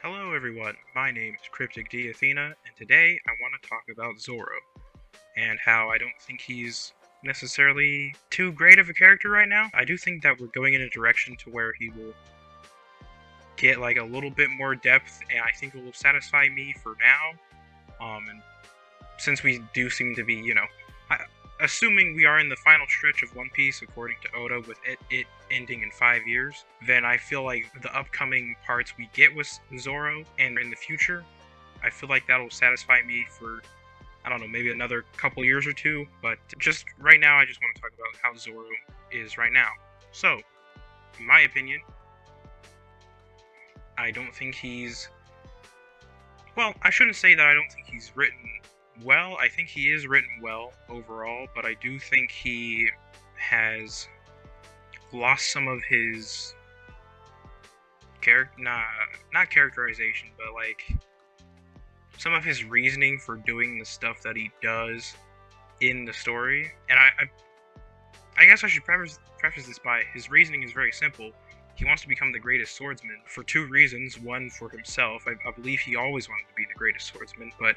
Hello everyone, my name is Cryptic D, Athena, and today I want to talk about Zoro, and how I don't think he's necessarily too great of a character right now. I do think that we're going in a direction to where he will get like a little bit more depth, and I think it will satisfy me for now. And since we do seem to be, I, assuming we are in the final stretch of One Piece according to Oda, with it ending in 5 years, then I feel like the upcoming parts we get with Zoro and in the future, I feel like that'll satisfy me for, I don't know, maybe another couple years or two. But just right now, I just want to talk about how Zoro is right now. So, in my opinion, I don't think he's, well, I shouldn't say that I don't think he's written well. I think he is written well overall, but I do think he has lost some of his not characterization, but like some of his reasoning for doing the stuff that he does in the story. And I guess I should preface this by his reasoning is very simple. He wants to become the greatest swordsman for two reasons. One, for himself. I believe he always wanted to be the greatest swordsman, but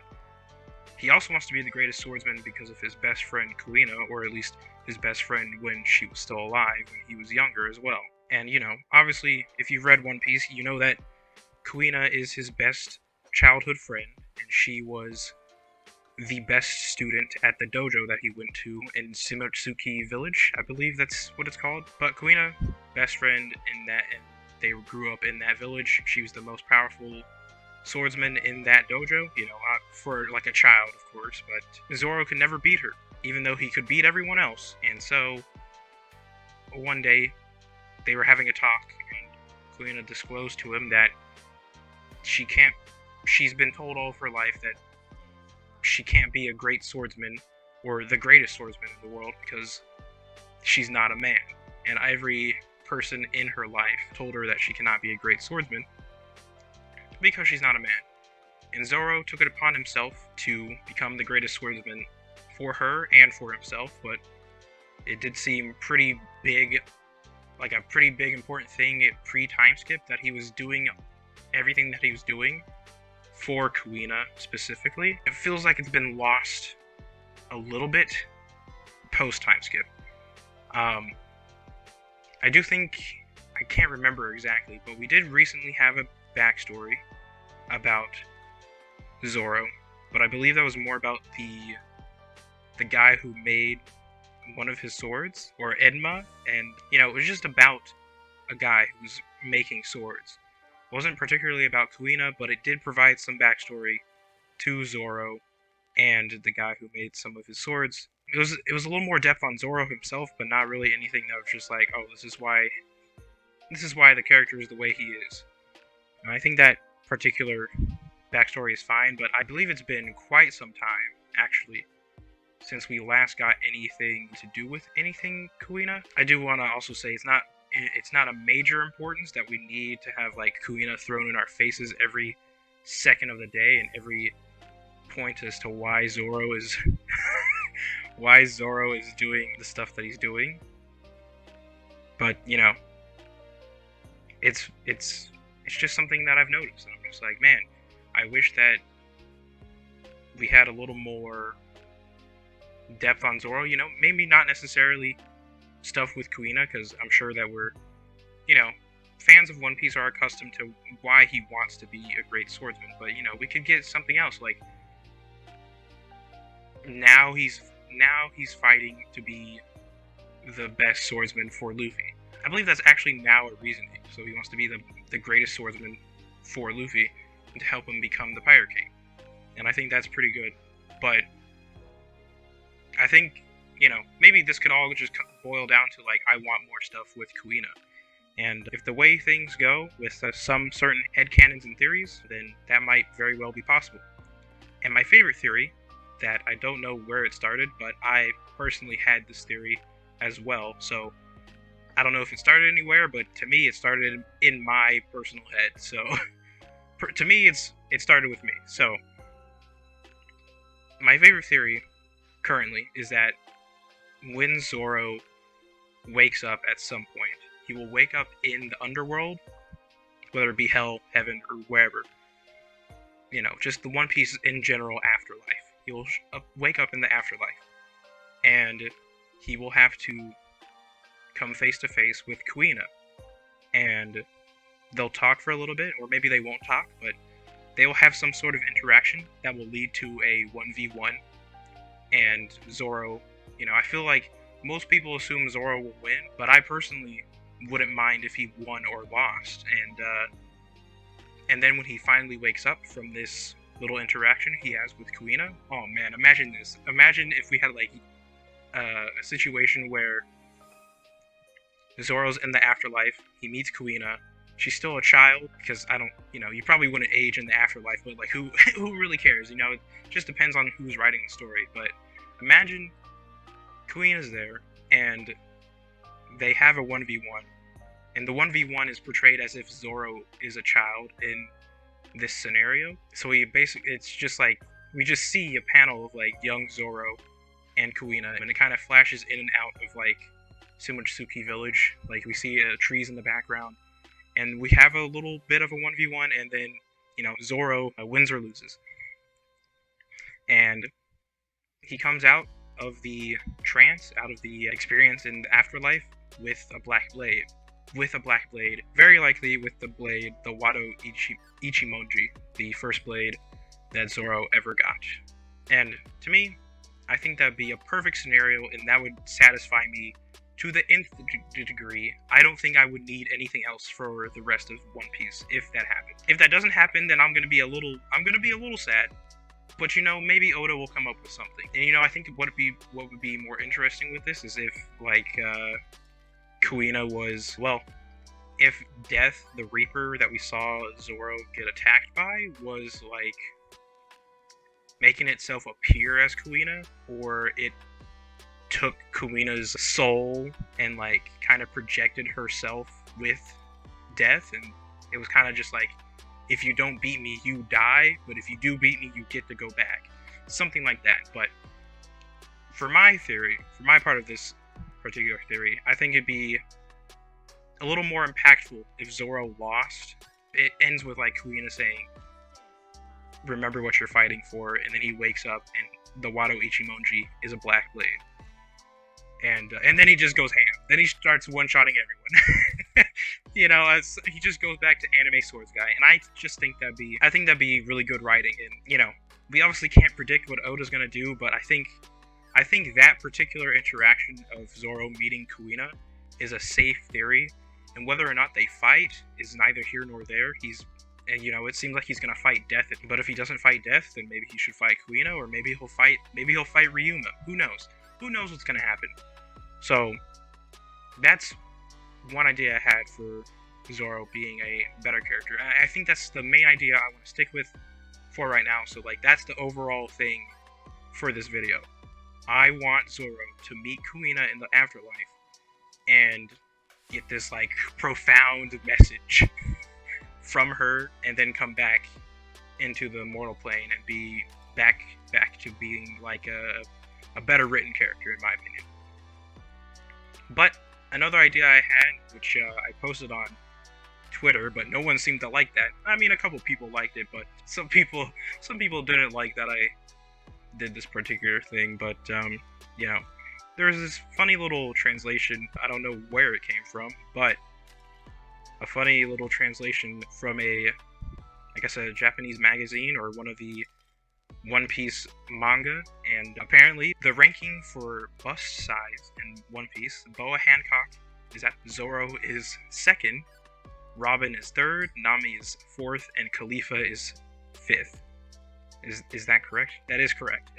he also wants to be the greatest swordsman because of his best friend Kuina, or at least his best friend when she was still alive, when he was younger as well. And, obviously, if you've read One Piece, you know that Kuina is his best childhood friend, and she was the best student at the dojo that he went to in Shimotsuki Village. I believe that's what it's called. But Kuina, best friend in that, and they grew up in that village. She was the most powerful swordsman in that dojo, for like a child, of course. But Zoro could never beat her, even though he could beat everyone else. And so, one day, they were having a talk, and Kuina disclosed to him that she's been told all of her life that she can't be a great swordsman, or the greatest swordsman in the world, because she's not a man. And every person in her life told her that she cannot be a great swordsman because she's not a man. And Zoro took it upon himself to become the greatest swordsman for her and for himself, but it did seem pretty big, like a pretty big important thing at pre-timeskip, that he was doing everything that he was doing for Kuina specifically. It feels like it's been lost a little bit post-timeskip. I do think, I can't remember exactly, but we did recently have a backstory about Zoro, but I believe that was more about the guy who made one of his swords, or Enma, and it was just about a guy who's making swords. It wasn't particularly about Kuina, but it did provide some backstory to Zoro and the guy who made some of his swords. It was a little more depth on Zoro himself, but not really anything that was just like, oh, this is why the character is the way he is. And I think that particular backstory is fine, but I believe it's been quite some time, actually, since we last got anything to do with anything Kuina. I do want to also say it's not a major importance that we need to have like Kuina thrown in our faces every second of the day, and every point as to why Zoro is why Zoro is doing the stuff that he's doing. But it's just something that I've noticed, and I'm just like, man, I wish that we had a little more depth on Zoro. Maybe not necessarily stuff with Kuina, because I'm sure that we're, fans of One Piece are accustomed to why he wants to be a great swordsman. But we could get something else, like now he's fighting to be the best swordsman for Luffy. I believe that's actually now a reasoning. So he wants to be the greatest swordsman for Luffy, and to help him become the Pirate King. And I think that's pretty good. But I think, maybe this could all just boil down to like, I want more stuff with Kuina. And if the way things go with some certain headcanons and theories, then that might very well be possible. And my favorite theory, that I don't know where it started, but I personally had this theory as well. So I don't know if it started anywhere, but to me it started in my personal head. So to me it started with me. So my favorite theory currently is that when Zoro wakes up at some point, he will wake up in the underworld whether it be hell, heaven, or wherever. You know, just the One Piece in general afterlife. He will wake up in the afterlife, and he will have to come face to face with Kuina, and they'll talk for a little bit, or maybe they won't talk, but they will have some sort of interaction that will lead to a 1v1, and Zoro, you know, I feel like most people assume Zoro will win, but I personally wouldn't mind if he won or lost, and then when he finally wakes up from this little interaction he has with Kuina, oh man, imagine this. Imagine if we had like a situation where Zoro's in the afterlife, he meets Kuina, she's still a child, because I don't, you know, you probably wouldn't age in the afterlife, but like who really cares, you know, it just depends on who's writing the story. But imagine Kuina's there, and they have a 1v1, and the 1v1 is portrayed as if Zoro is a child in this scenario. So it's just like, we just see a panel of like young Zoro and Kuina, and it kind of flashes in and out of like Shimotsuki village. Like we see trees in the background, and we have a little bit of a 1v1, and then, you know, Zoro wins or loses. And he comes out of the trance, out of the experience in the afterlife, with a black blade. Very likely with the blade, the Wado Ichimonji, the first blade that Zoro ever got. And to me, I think that would be a perfect scenario, and that would satisfy me to the nth degree. I don't think I would need anything else for the rest of One Piece if that happened. If that doesn't happen, then I'm gonna be a little sad. But you know, maybe Oda will come up with something. And you know, I think what would be more interesting with this is if like Kuina was, well, if Death, the Reaper that we saw Zoro get attacked by, was like making itself appear as Kuina, or it took Kuina's soul and like kind of projected herself with Death, and it was kind of just like, if you don't beat me, you die, but if you do beat me, you get to go back. Something like that. But for my theory, for my part of this particular theory, I think it'd be a little more impactful if Zoro lost. It ends with like Kuina saying, remember what you're fighting for, and then he wakes up and the Wado Ichimonji is a black blade. And then he just goes ham. Then he starts one-shotting everyone. You know, he just goes back to anime swords guy. And I just think that'd be really good writing. And you know, we obviously can't predict what Oda's gonna do, but I think that particular interaction of Zoro meeting Kuina is a safe theory. And whether or not they fight is neither here nor there. And you know, it seems like he's gonna fight Death. But if he doesn't fight Death, then maybe he should fight Kuina, or maybe he'll fight Ryuma. Who knows? Who knows what's gonna happen? So that's one idea I had for Zoro being a better character. I think that's the main idea I want to stick with for right now. So like, that's the overall thing for this video. I want Zoro to meet Kuina in the afterlife and get this like profound message from her, and then come back into the mortal plane and be back to being like a better written character, in my opinion. But another idea I had, which I posted on Twitter, but no one seemed to like that. I mean, a couple people liked it, but some people didn't like that I did this particular thing. But you know, there was this funny little translation. I don't know where it came from, but a funny little translation from I guess a Japanese magazine or one of the One Piece manga, and apparently the ranking for bust size in One Piece, Boa Hancock is at Zoro is 2nd, Robin is 3rd, Nami is 4th, and Khalifa is 5th. Is that correct? That is correct.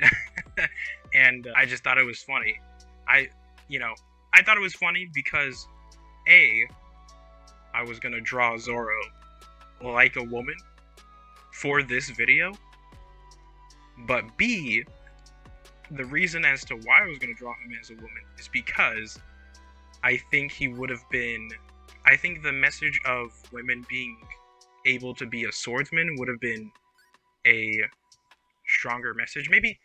And I just thought it was funny. I thought it was funny because I was gonna draw Zoro like a woman for this video. But B, the reason as to why I was going to draw him as a woman is because I think the message of women being able to be a swordsman would have been a stronger message. Maybe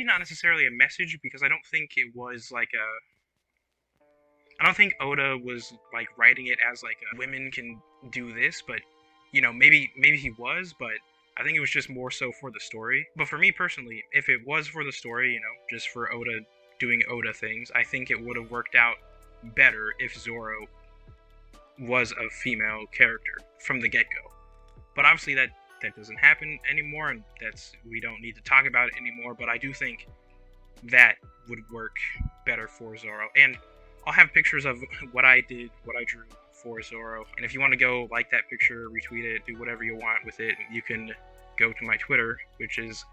not necessarily a message, because I don't think it was like I don't think Oda was like writing it as like women can do this, but maybe he was, but I think it was just more so for the story. But for me personally, if it was for the story, just for Oda doing Oda things, I think it would have worked out better if Zoro was a female character from the get-go. But obviously that doesn't happen anymore, and we don't need to talk about it anymore. But I do think that would work better for Zoro. And I'll have pictures of what I did, what I drew for Zoro. And if you want to go like that picture, retweet it, do whatever you want with it, you can go to my Twitter, which is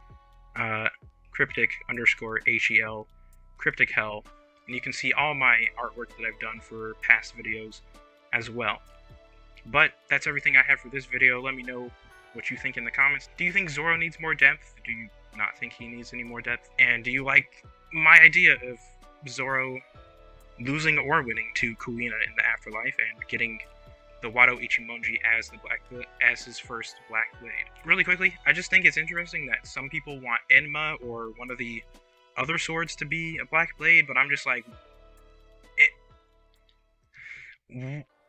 cryptic_HEL, cryptic hell, and you can see all my artwork that I've done for past videos as well. But that's everything I have for this video. Let me know what you think in the comments. Do you think Zoro needs more depth? Do you not think he needs any more depth? And do you like my idea of Zoro losing or winning to Kuina in the Afterlife and getting the Wado Ichimonji as his first Black Blade? Really quickly, I just think it's interesting that some people want Enma or one of the other swords to be a Black Blade, but I'm just like,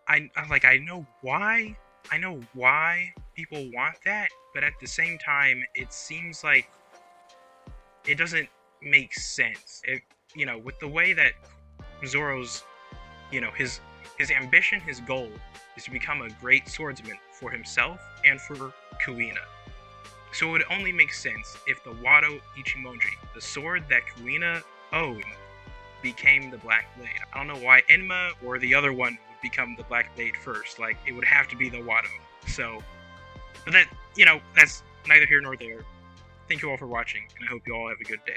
I know why people want that, but at the same time, it seems like it doesn't make sense. With the way that Zoro's, his ambition, his goal is to become a great swordsman for himself and for Kuina. So it would only make sense if the Wado Ichimonji, the sword that Kuina owned, became the Black Blade. I don't know why Enma or the other one would become the Black Blade first. Like, it would have to be the Wado. So, but that's neither here nor there. Thank you all for watching, and I hope you all have a good day.